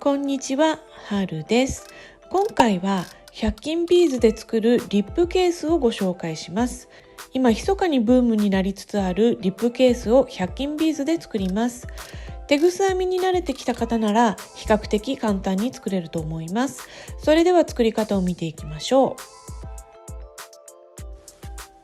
こんにちは、はるです。今回は100均ビーズで作るリップケースをご紹介します。今密かにブームになりつつあるリップケースを100均ビーズで作ります。テグス編みに慣れてきた方なら比較的簡単に作れると思います。それでは作り方を見ていきましょ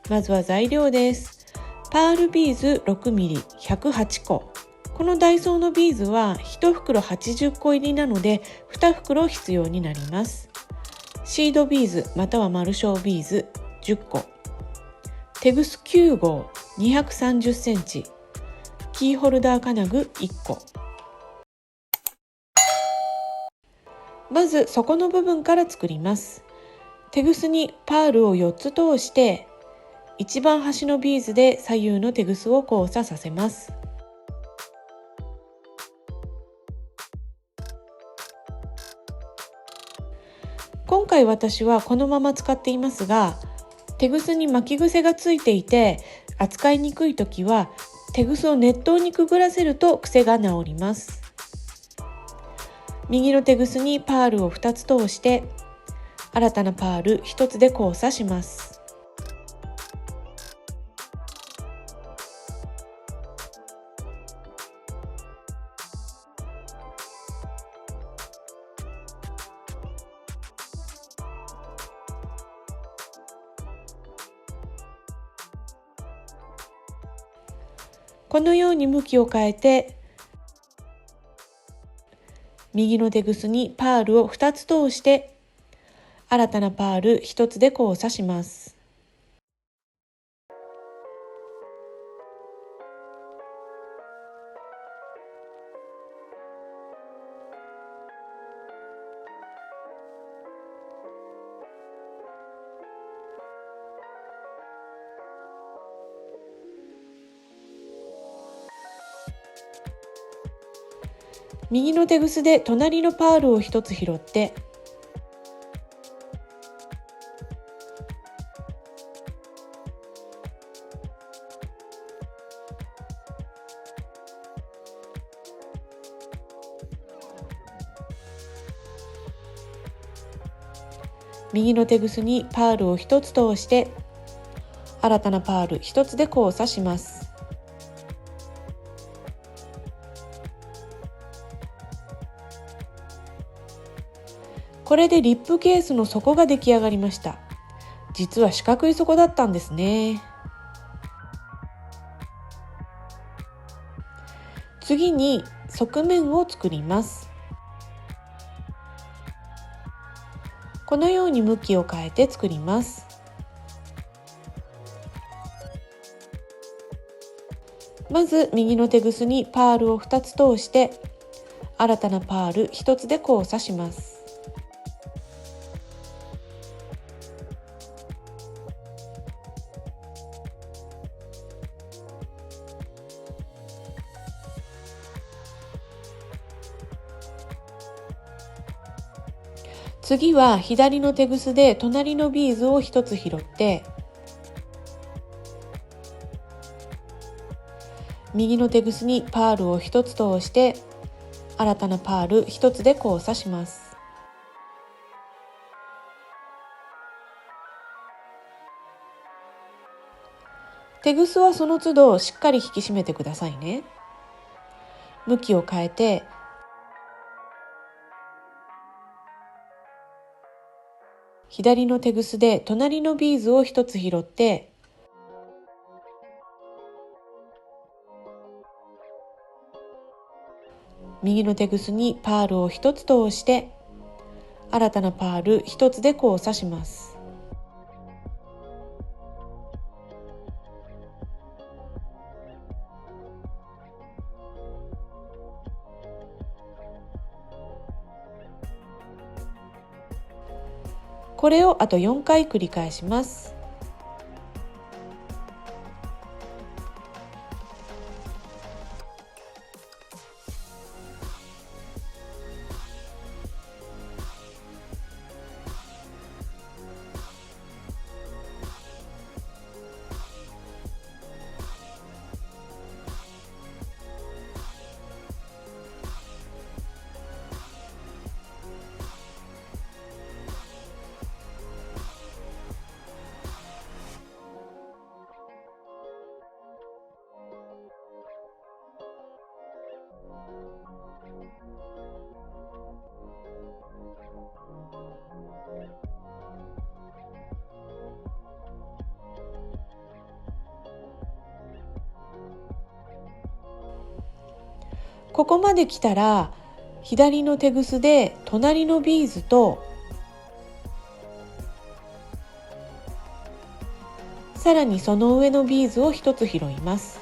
う。まずは材料です。パールビーズ 6mm108 個。このダイソーのビーズは1袋80個入りなので2袋必要になります。シードビーズまたは丸小ビーズ10個。テグス9号230センチ。キーホルダー金具1個。まず底の部分から作ります。テグスにパールを4つ通して一番端のビーズで左右のテグスを交差させます。今回私はこのまま使っていますが、テグスに巻き癖がついていて扱いにくいときはテグスを熱湯にくぐらせると癖が治ります。右のテグスにパールを2つ通して新たなパール1つで交差します。このように向きを変えて右のテグスにパールを2つ通して新たなパール1つで交差します。右のテグスで隣のパールを1つ拾って右のテグスにパールを1つ通して新たなパール1つで交差します。これでリップケースの底が出来上がりました。実は四角い底だったんですね。次に側面を作ります。このように向きを変えて作ります。まず右のテグスにパールを2つ通して新たなパール1つで交差します。次は左のテグスで隣のビーズを1つ拾って右のテグスにパールを1つ通して新たなパール1つで交差します。テグスはその都度しっかり引き締めてくださいね。向きを変えて左のテグスで隣のビーズを1つ拾って右のテグスにパールを1つ通して新たなパール1つで交差します。これをあと4回繰り返します。ここまで来たら左のテグスで隣のビーズとさらにその上のビーズを1つ拾います。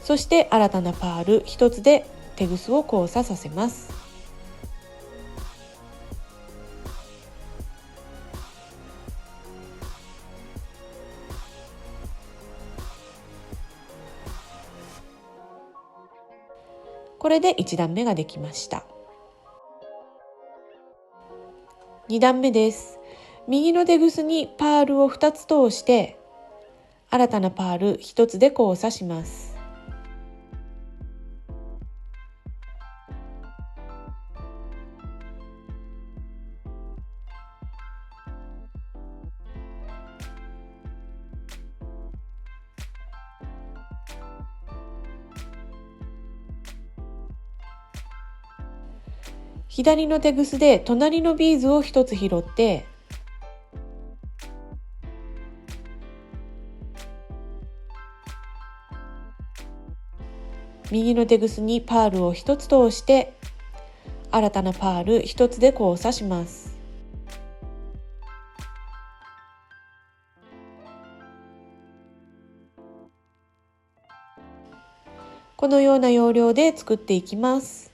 そして新たなパール1つでテグスを交差させます。これで1段目ができました。2段目です。右のテグスにパールを2つ通して新たなパール1つで交差します。左のテグスで隣のビーズを1つ拾って右のテグスにパールを1つ通して新たなパール1つで交差します。このような要領で作っていきます。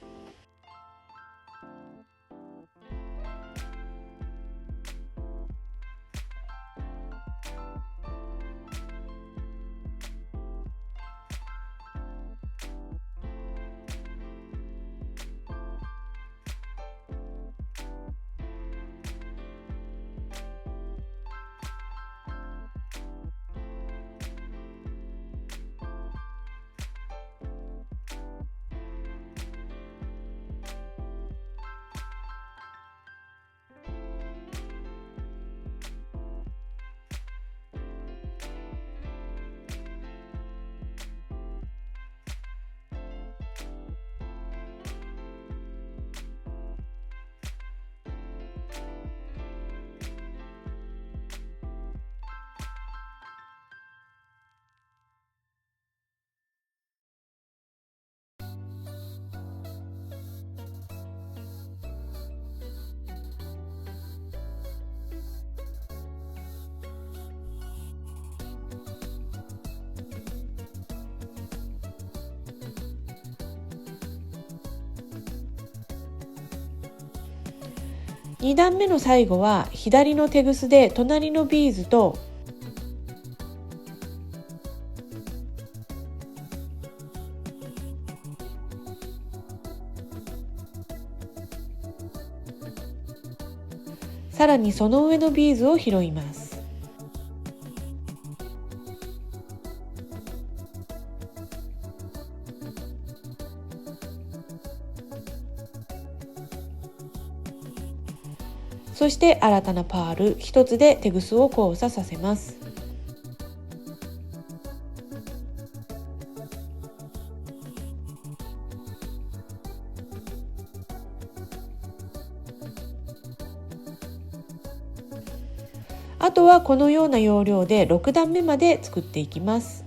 2段目の最後は左のテグスで隣のビーズとさらにその上のビーズを拾います。そして新たなパール1つでテグスを交差させます。あとはこのような要領で6段目まで作っていきます。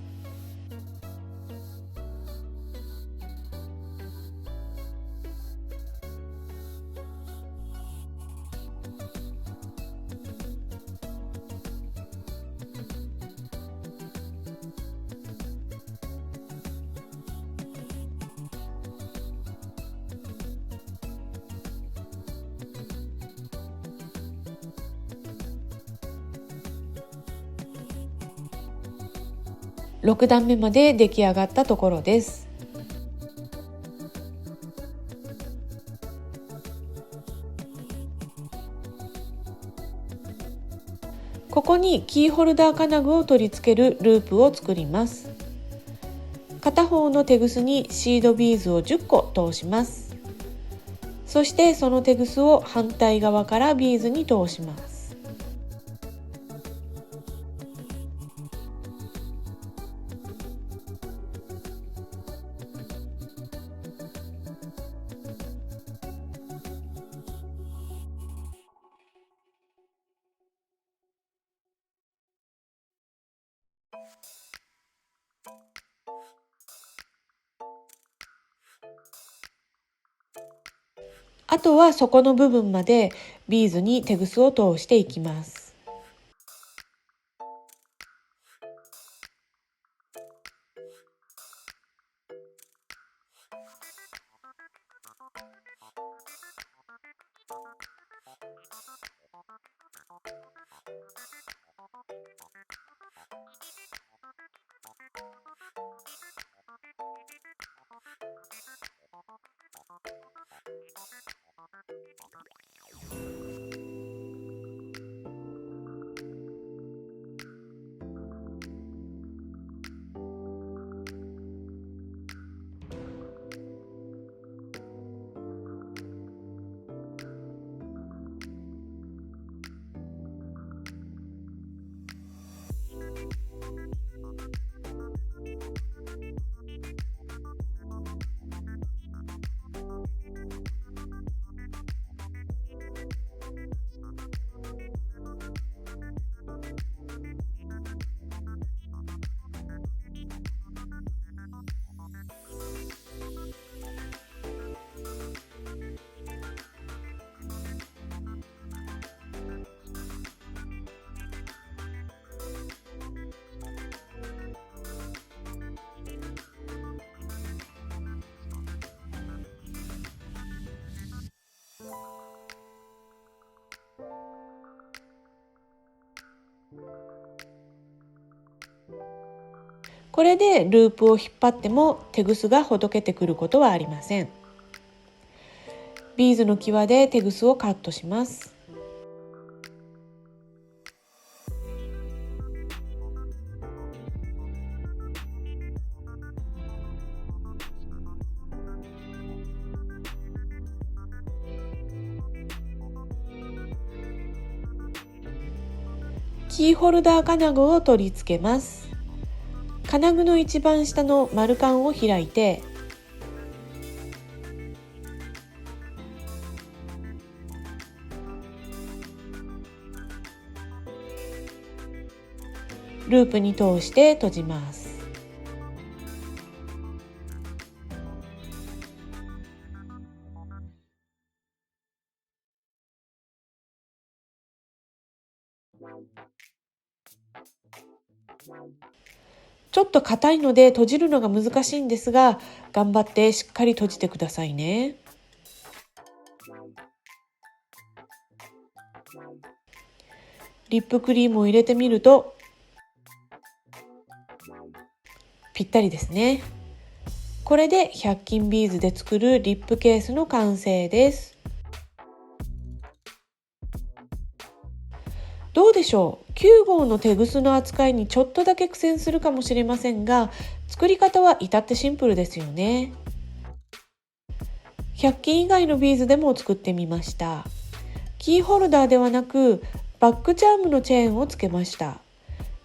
6段目まで出来上がったところです。ここにキーホルダー金具を取り付けるループを作ります。片方のテグスにシードビーズを10個通します。そしてそのテグスを反対側からビーズに通します。あとは底の部分までビーズにテグスを通していきます。これでループを引っ張ってもテグスがほどけてくることはありません。ビーズの際でテグスをカットします。キーホルダー金具を取り付けます。金具の一番下の丸カンを開いて、ループに通して閉じます。ちょっと硬いので閉じるのが難しいんですが、頑張ってしっかり閉じてくださいね。リップクリームを入れてみるとぴったりですね。これで100均ビーズで作るリップケースの完成です。どうでしょう。9号のテグスの扱いにちょっとだけ苦戦するかもしれませんが、作り方は至ってシンプルですよね。100均以外のビーズでも作ってみました。キーホルダーではなくバックチャームのチェーンをつけました。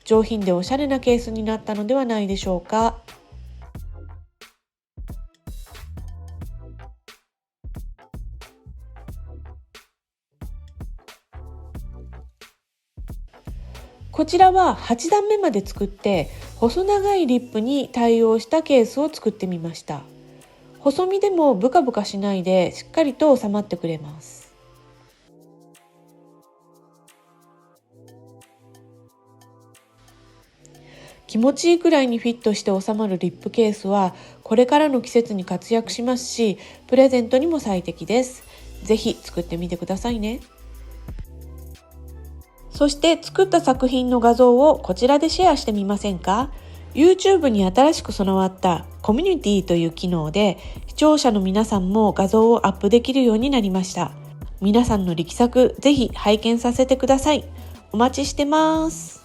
上品でおしゃれなケースになったのではないでしょうか。こちらは8段目まで作って細長いリップに対応したケースを作ってみました。細身でもブカブカしないでしっかりと収まってくれます。気持ちいいくらいにフィットして収まるリップケースはこれからの季節に活躍しますし、プレゼントにも最適です。ぜひ作ってみてくださいね。そして作った作品の画像をこちらでシェアしてみませんか？ YouTube に新しく備わったコミュニティという機能で視聴者の皆さんも画像をアップできるようになりました。皆さんの力作ぜひ拝見させてください。お待ちしてます。